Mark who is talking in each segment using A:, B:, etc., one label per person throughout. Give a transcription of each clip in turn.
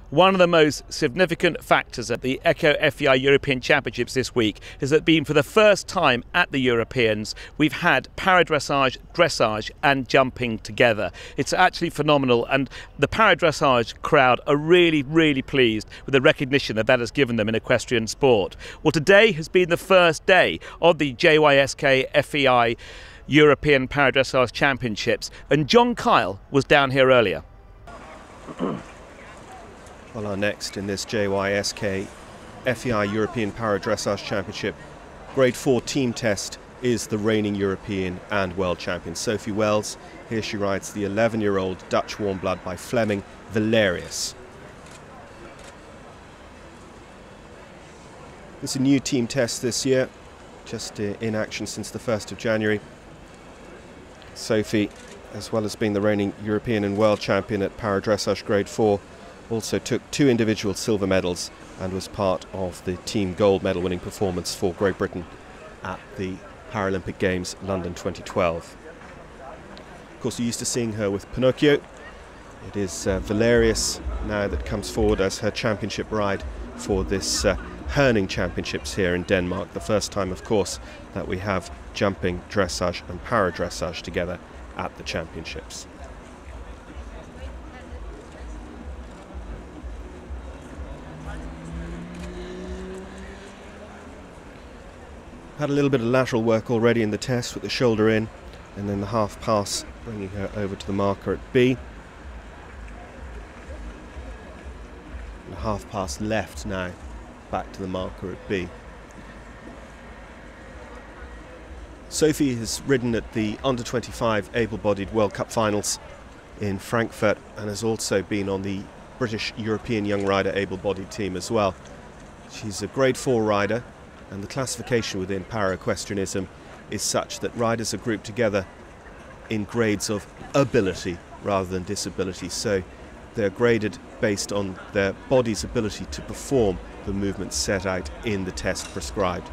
A: One of the most significant factors at the Ecco FEI European Championships this week is that for the first time at the Europeans, we've had para-dressage, dressage and jumping together. It's actually phenomenal, and the para-dressage crowd are really, really pleased with the recognition that has given them in equestrian sport. Well, today has been the first day of the JYSK FEI European Para-Dressage Championships, and John Kyle was down here earlier.
B: Well, our next in this JYSK FEI European Para-Dressage Championship Grade 4 team test is the reigning European and World Champion Sophie Wells. Here she rides the 11-year-old Dutch warm blood by Fleming Valerius. It's a new team test this year, just in action since the 1st of January. Sophie, as well as being the reigning European and World Champion at Para-Dressage Grade 4, also took 2 individual silver medals and was part of the team gold medal winning performance for Great Britain at the Paralympic Games London 2012. Of course, you're used to seeing her with Pinocchio. It is Valerius now that comes forward as her championship ride for this Herning Championships here in Denmark. The first time, of course, that we have jumping, dressage and para-dressage together at the championships. Had a little bit of lateral work already in the test with the shoulder in, and then the half pass bringing her over to the marker at B. And a half pass left now, back to the marker at B. Sophie has ridden at the under-25 able-bodied World Cup finals in Frankfurt and has also been on the British European Young Rider able-bodied team as well. She's a Grade 4 rider, and the classification within para-equestrianism is such that riders are grouped together in grades of ability rather than disability. So they're graded based on their body's ability to perform the movements set out in the test prescribed.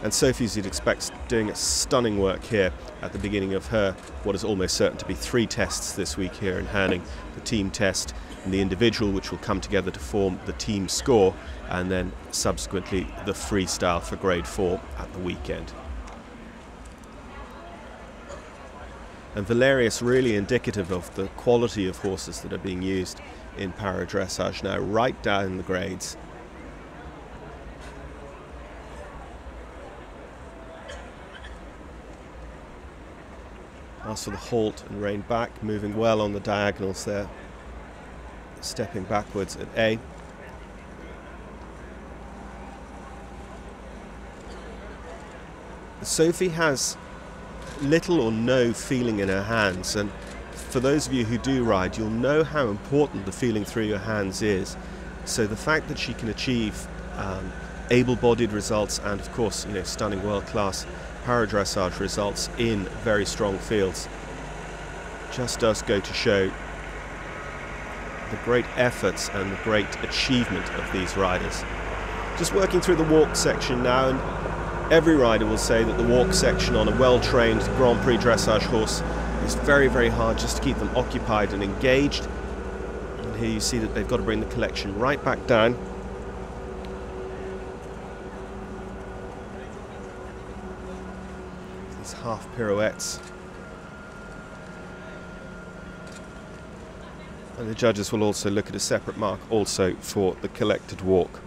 B: And Sophie, as you'd expect, doing a stunning work here at the beginning of her, what is almost certain to be 3 tests this week here in Herning. The team test and the individual, which will come together to form the team score, and then subsequently the freestyle for Grade 4 at the weekend. And Valerius really indicative of the quality of horses that are being used in para-dressage now, right down the grades. As for the halt and rein back, moving well on the diagonals there, stepping backwards at A. Sophie has little or no feeling in her hands, and for those of you who do ride, you'll know how important the feeling through your hands is. So the fact that she can achieve able-bodied results and, of course, stunning world-class para-dressage results in very strong fields just does go to show the great efforts and the great achievement of these riders. Just working through the walk section now, and every rider will say that the walk section on a well-trained Grand Prix dressage horse is very, very hard just to keep them occupied and engaged. And here you see that they've got to bring the collection right back down. These half pirouettes. And the judges will also look at a separate mark also for the collected walk.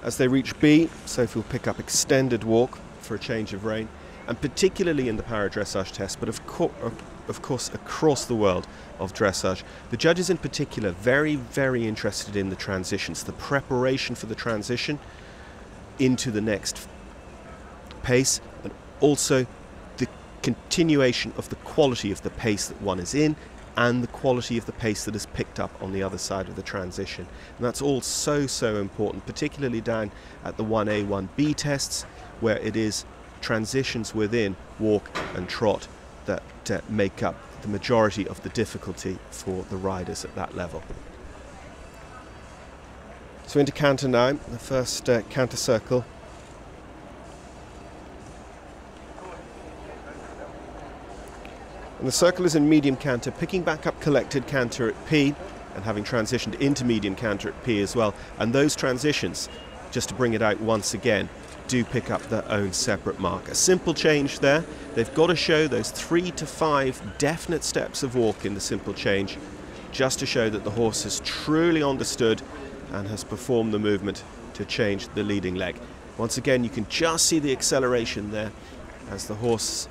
B: As they reach B, Sophie will pick up extended walk for a change of rein, and particularly in the para-dressage test, but of course across the world of dressage. The judges in particular very, very interested in the transitions, the preparation for the transition into the next pace, and also the continuation of the quality of the pace that one is in and the quality of the pace that is picked up on the other side of the transition. And that's all so, so important, particularly down at the 1A, 1B tests, where it is transitions within walk and trot that make up the majority of the difficulty for the riders at that level. So into canter now, the first canter circle. And the circle is in medium canter, picking back up collected canter at P. and having transitioned into medium canter at P as well. And those transitions, just to bring it out once again, do pick up their own separate mark. A simple change there. They've got to show those 3 to 5 definite steps of walk in the simple change, just to show that the horse has truly understood and has performed the movement to change the leading leg. Once again, you can just see the acceleration there as the horse,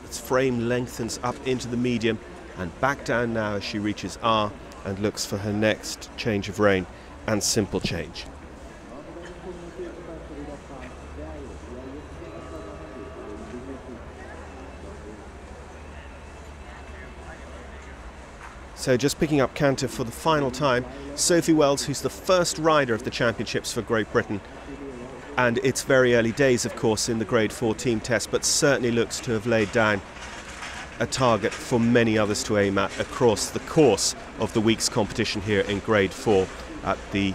B: its frame lengthens up into the medium and back down now as she reaches R and looks for her next change of rein and simple change. So just picking up canter for the final time, Sophie Wells, who's the first rider of the championships for Great Britain. And it's very early days, of course, in the Grade 4 team test, but certainly looks to have laid down a target for many others to aim at across the course of the week's competition here in Grade 4 at the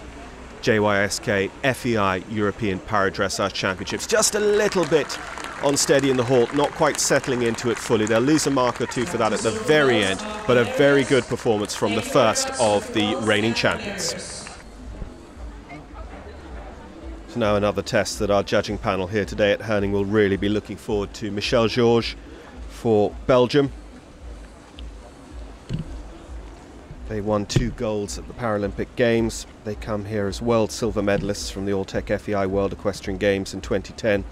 B: JYSK FEI European Para-Dressage Championships. Just a little bit unsteady in the halt, not quite settling into it fully. They'll lose a mark or two for that at the very end, but a very good performance from the first of the reigning champions. So now another test that our judging panel here today at Herning will really be looking forward to. Michel Georges for Belgium. They won 2 golds at the Paralympic Games. They come here as world silver medalists from the All-Tech FEI World Equestrian Games in 2010.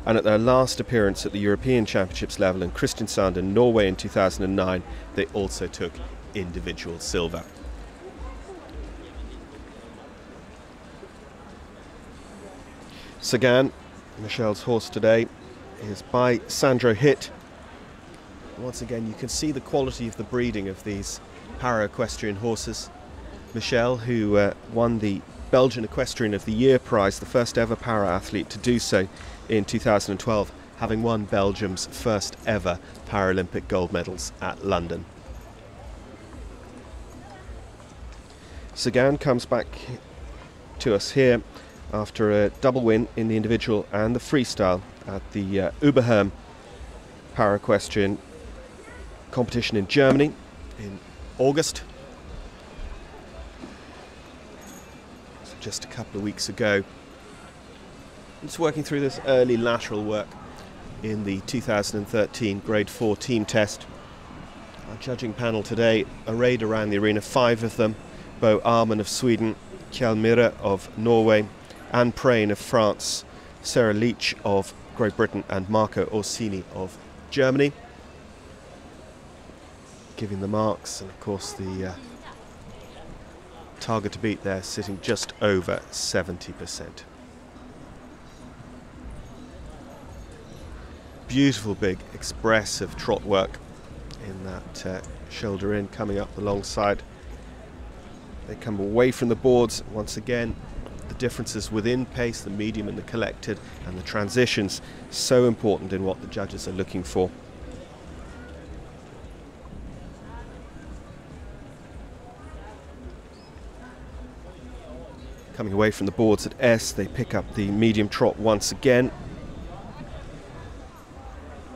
B: And at their last appearance at the European Championships level in Kristiansand in Norway in 2009, they also took individual silver. Sagan, Michel's horse today, is by Sandro Hitt. Once again, you can see the quality of the breeding of these para-equestrian horses. Michel, who won the Belgian Equestrian of the Year prize, the first ever para-athlete to do so in 2012, having won Belgium's first ever Paralympic gold medals at London. Sagan comes back to us here after a double win in the individual and the freestyle at the Oberherm para-equestrian competition in Germany in August. So just a couple of weeks ago. It's working through this early lateral work in the 2013 Grade 4 team test. Our judging panel today arrayed around the arena, 5 of them: Bo Arman of Sweden, Kjell Mire of Norway, Anne Prain of France, Sarah Leach of Great Britain and Marco Orsini of Germany. Giving the marks, and of course the target to beat there sitting just over 70%. Beautiful big expressive trot work in that shoulder in, coming up alongside. They come away from the boards once again. The differences within pace, the medium and the collected, and the transitions, so important in what the judges are looking for. Coming away from the boards at S, they pick up the medium trot once again.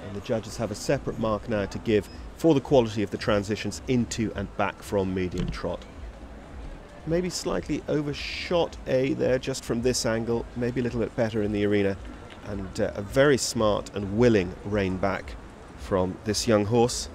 B: And the judges have a separate mark now to give for the quality of the transitions into and back from medium trot. Maybe slightly overshot A there just from this angle, maybe a little bit better in the arena, and a very smart and willing rein back from this young horse.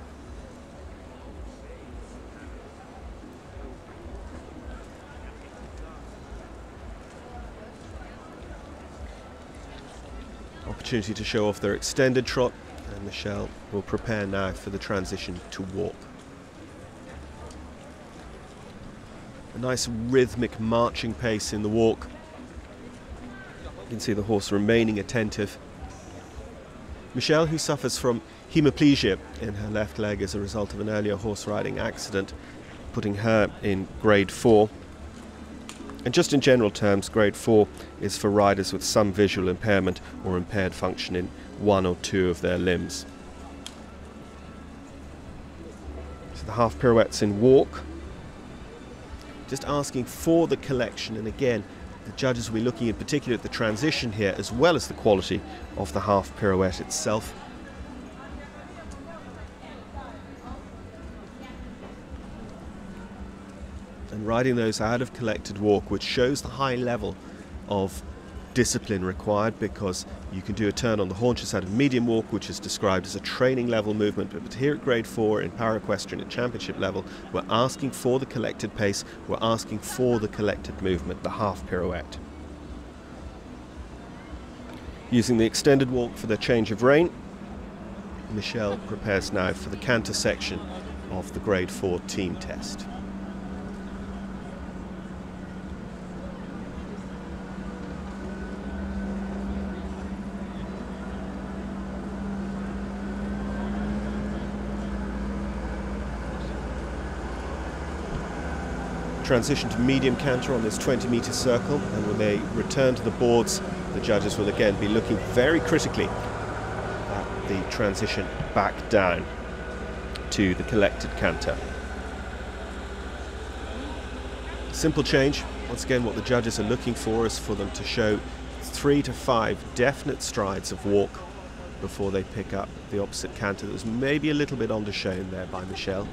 B: Opportunity to show off their extended trot, and Michel will prepare now for the transition to walk. A nice rhythmic marching pace in the walk. You can see the horse remaining attentive. Michel, who suffers from hemiplegia in her left leg as a result of an earlier horse riding accident, putting her in Grade 4. And just in general terms, Grade 4 is for riders with some visual impairment or impaired function in 1 or 2 of their limbs. So the half pirouettes in walk. Just asking for the collection, and again, the judges will be looking in particular at the transition here as well as the quality of the half pirouette itself. and riding those out of collected walk, which shows the high level of discipline required, because you can do a turn on the haunches out of medium walk, which is described as a training level movement, but here at grade 4 in para-equestrian at championship level, we're asking for the collected pace, we're asking for the collected movement, the half pirouette. Using the extended walk for the change of rein, Michelle prepares now for the canter section of the grade 4 team test. Transition to medium canter on this 20-metre circle, and when they return to the boards, the judges will again be looking very critically at the transition back down to the collected canter. Simple change. Once again, what the judges are looking for is for them to show 3 to 5 definite strides of walk before they pick up the opposite canter. That was maybe a little bit undershown there by Michelle.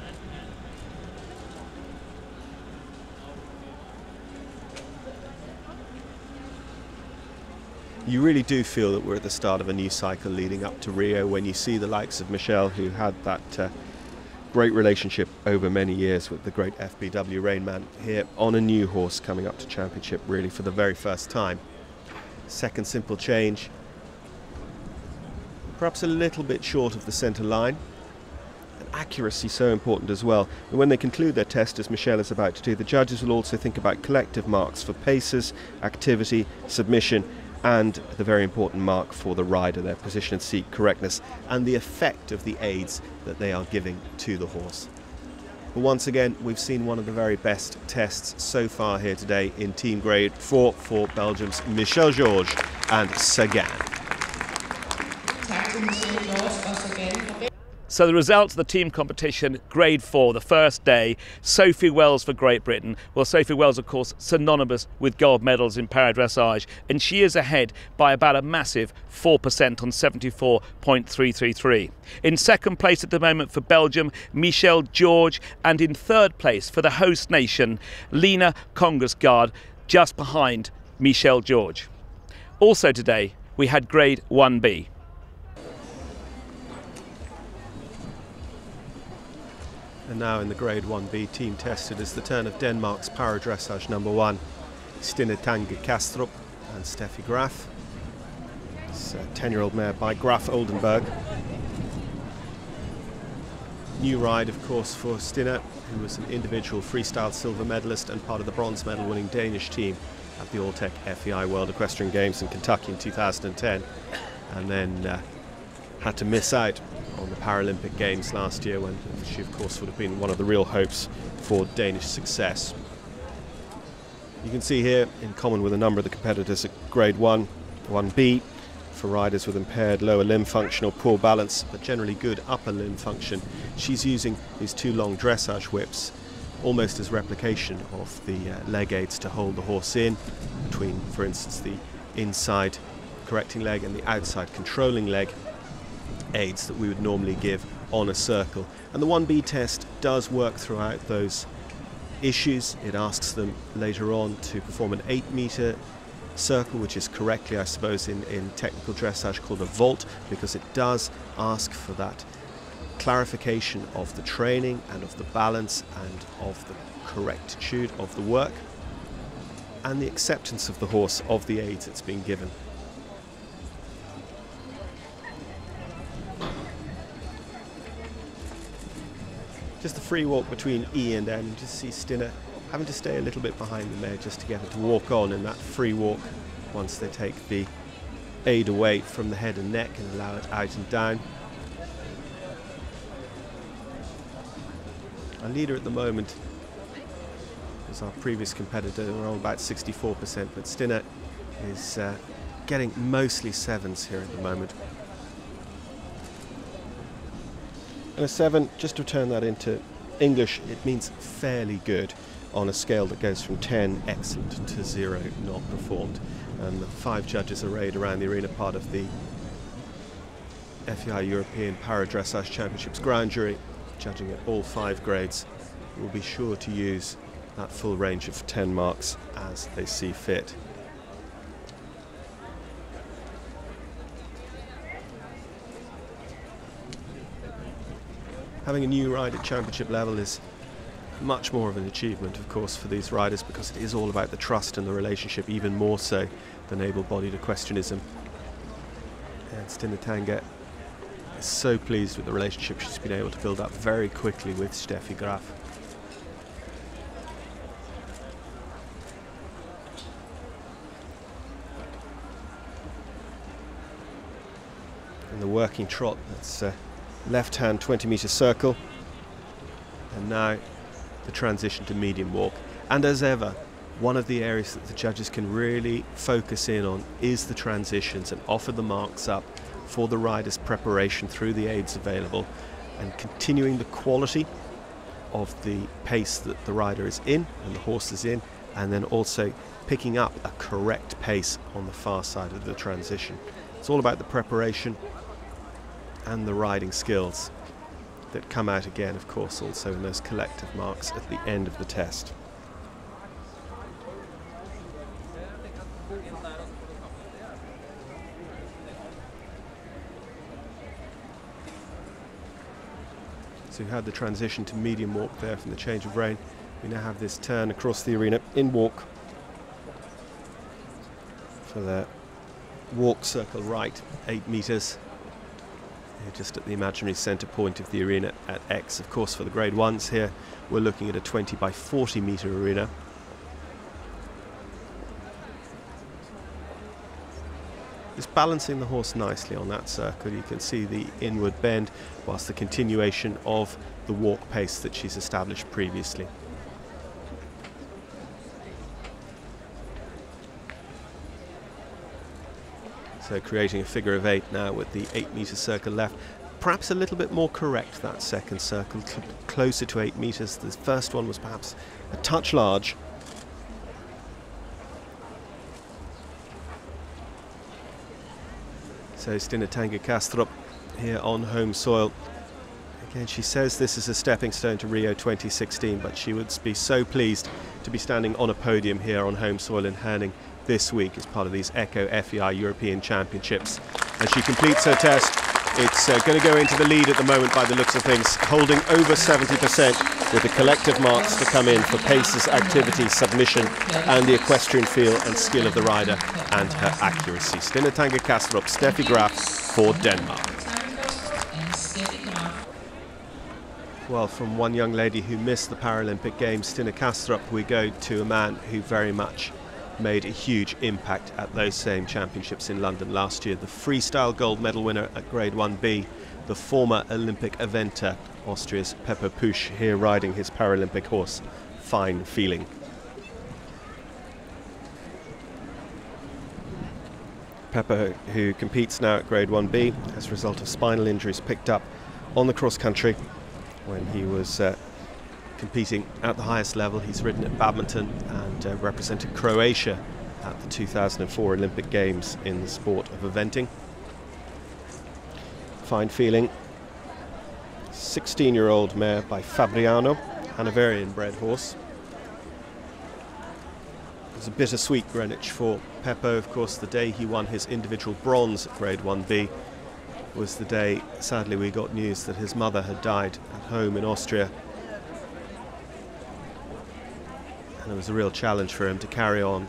B: You really do feel that we're at the start of a new cycle leading up to Rio, when you see the likes of Michelle, who had that great relationship over many years with the great FBW Rainman, here on a new horse coming up to championship really for the very first time. Second simple change, perhaps a little bit short of the centre line. And accuracy so important as well. And when they conclude their test, as Michelle is about to do, the judges will also think about collective marks for paces, activity, submission, and the very important mark for the rider, their position and seat correctness, and the effect of the aids that they are giving to the horse. But once again, we've seen one of the very best tests so far here today in team grade 4 for Belgium's Michelle Georges and Sagan.
A: So the results of the team competition, grade 4, the first day, Sophie Wells for Great Britain. Well, Sophie Wells, of course, synonymous with gold medals in para-dressage, and she is ahead by about a massive 4% on 74.333. In second place at the moment for Belgium, Michelle Georges, and in third place for the host nation, Lena Kongersgaard, just behind Michelle Georges. Also today, we had grade 1B.
B: And now in the grade 1B team test, it is the turn of Denmark's para-dressage number 1, Stinner Tange Kastrup and Steffi Graf. It's a 10-year-old mare by Graf Oldenburg. New ride, of course, for Stinner, who was an individual freestyle silver medalist and part of the bronze medal winning Danish team at the All-Tech FEI World Equestrian Games in Kentucky in 2010, and then had to miss out on the Paralympic Games last year, when she of course would have been one of the real hopes for Danish success. You can see here, in common with a number of the competitors at grade 1, 1B, for riders with impaired lower limb function or poor balance, but generally good upper limb function, she's using these 2 long dressage whips, almost as replication of the leg aids to hold the horse in between, for instance, the inside correcting leg and the outside controlling leg aids that we would normally give on a circle. And the 1B test does work throughout those issues. It asks them later on to perform an 8-metre circle, which is correctly, I suppose, in technical dressage called a vault, because it does ask for that clarification of the training and of the balance and of the correctitude of the work and the acceptance of the horse of the aids it's been given. Just the free walk between E and N. You just see Stinner having to stay a little bit behind the mare just to get her to walk on in that free walk once they take the aid away from the head and neck and allow it out and down. Our leader at the moment is our previous competitor, we're on about 64%, but Stinner is getting mostly 7s here at the moment. And a 7, just to turn that into English, it means fairly good on a scale that goes from 10 excellent to 0 not performed. And the 5 judges arrayed around the arena, part of the FEI European Para-Dressage Championships ground jury, judging at all 5 grades, will be sure to use that full range of 10 marks as they see fit. Having a new ride at championship level is much more of an achievement, of course, for these riders, because it is all about the trust and the relationship, even more so than able-bodied equestrianism. And Stinner Tange is so pleased with the relationship she's been able to build up very quickly with Steffi Graf. In the working trot, that's left-hand 20-metre circle, and now the transition to medium walk. And as ever, one of the areas that the judges can really focus in on is the transitions and offer the marks up for the rider's preparation through the aids available, and continuing the quality of the pace that the rider is in and the horse is in, and then also picking up a correct pace on the far side of the transition. It's all about the preparation and the riding skills that come out again, of course, also in those collective marks at the end of the test. So you had the transition to medium walk there from the change of rein. We now have this turn across the arena in walk for the walk circle right, 8 metres. Just at the imaginary centre point of the arena at X. Of course, for the grade 1s here, we're looking at a 20 by 40 metre arena. Just balancing the horse nicely on that circle. You can see the inward bend, whilst the continuation of the walk pace that she's established previously. So creating a figure of 8 now with the 8 metre circle left. Perhaps a little bit more correct, that second circle, closer to 8 metres. The first one was perhaps a touch large. So Stinner Tange Kastrup here on home soil. Again, she says this is a stepping stone to Rio 2016, but she would be so pleased to be standing on a podium here on home soil in Herning this week as part of these Ecco FEI European Championships. As she completes her test, it's going to go into the lead at the moment by the looks of things, holding over 70% with the collective marks to come in for paces, activity, submission, and the equestrian feel and skill of the rider and her accuracy. Stinner Tange Kastrup, Steffi Graf for Denmark. Well, from one young lady who missed the Paralympic Games, Stinner Kastrup, we go to a man who very much made a huge impact at those same championships in London last year. The freestyle gold medal winner at grade 1B, the former Olympic eventer, Austria's Pepo Puch, here riding his Paralympic horse, Fine Feeling. Pepo, who competes now at grade 1B as a result of spinal injuries picked up on the cross country when he was competing at the highest level. He's ridden at badminton and represented Croatia at the 2004 Olympic Games in the sport of eventing. Fine Feeling, 16-year-old mare by Fabriano, Hanoverian bred horse. It was a bittersweet Greenwich for Pepo. Of course, the day he won his individual bronze at grade 1B was the day, sadly, we got news that his mother had died at home in Austria. And it was a real challenge for him to carry on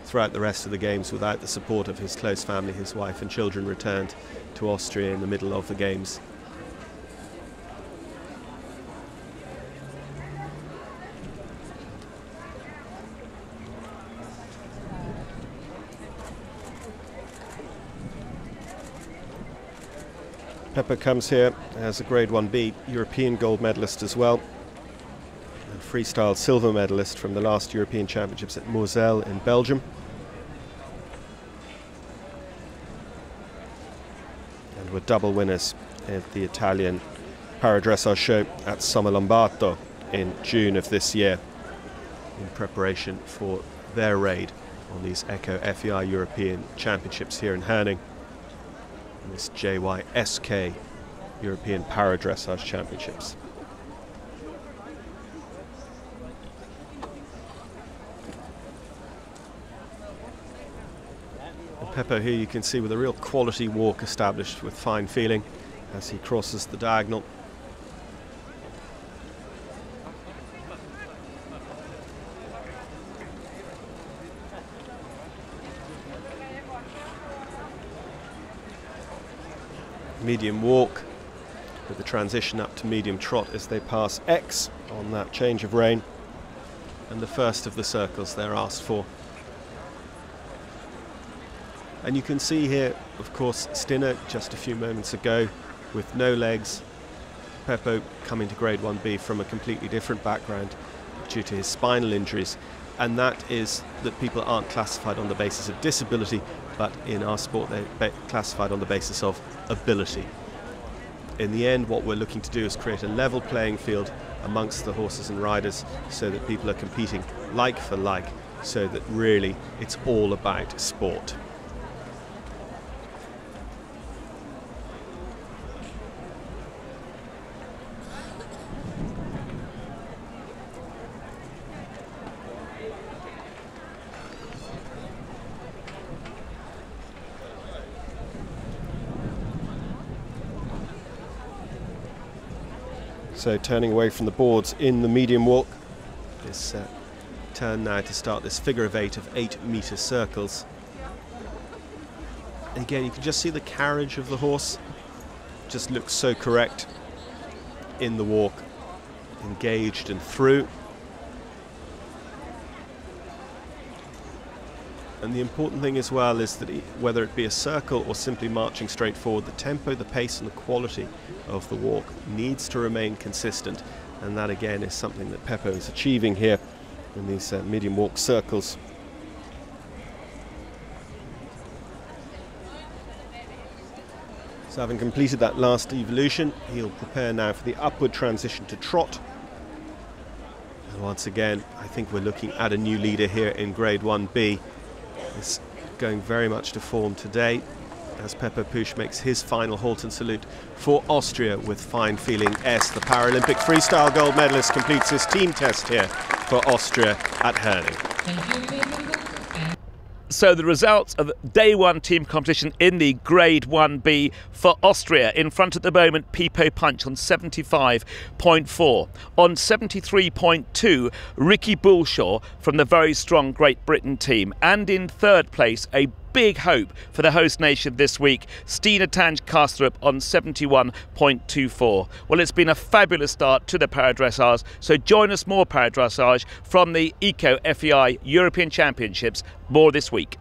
B: throughout the rest of the games without the support of his close family. His wife and children returned to Austria in the middle of the games. Pepo comes here as a grade 1B European gold medalist as well. Freestyle silver medalist from the last European Championships at Moselle in Belgium. And were double winners at the Italian Para-Dressage show at Sommerlombardo in June of this year in preparation for their raid on these Ecco FEI European Championships here in Herning. And this JYSK European Para-Dressage Championships. Pepo here you can see with a real quality walk established with fine feeling as he crosses the diagonal. Medium walk with the transition up to medium trot as they pass X on that change of rein, and the first of the circles they're asked for. And you can see here, of course, Stinner just a few moments ago with no legs. Pepo coming to grade 1B from a completely different background due to his spinal injuries, and that is that people aren't classified on the basis of disability, but in our sport they're classified on the basis of ability. In the end, what we're looking to do is create a level playing field amongst the horses and riders so that people are competing like for like, so that really it's all about sport. So turning away from the boards in the medium walk, this turn now to start this figure of 8 of 8-metre circles. And again, you can just see the carriage of the horse just looks so correct in the walk, engaged and through. And the important thing as well is that whether it be a circle or simply marching straight forward, the tempo, the pace and the quality of the walk needs to remain consistent. And that again is something that Pepo is achieving here in these medium walk circles. So having completed that last evolution, he'll prepare now for the upward transition to trot. And once again, I think we're looking at a new leader here in grade 1B. Is going very much to form today as Pepo Puch makes his final halt and salute for Austria with fine feeling S. The Paralympic freestyle gold medalist completes his team test here for Austria at Herning.
A: So the results of day one team competition in the grade 1B for Austria. In front at the moment, Pepo Puch on 75.4. On 73.2, Ricky Bullshaw from the very strong Great Britain team. And in third place, a big hope for the host nation this week, Stinner Tange on 71.24. Well, it's been a fabulous start to the Para-Dressage, so join us more Para-Dressage from the Ecco FEI European Championships more this week.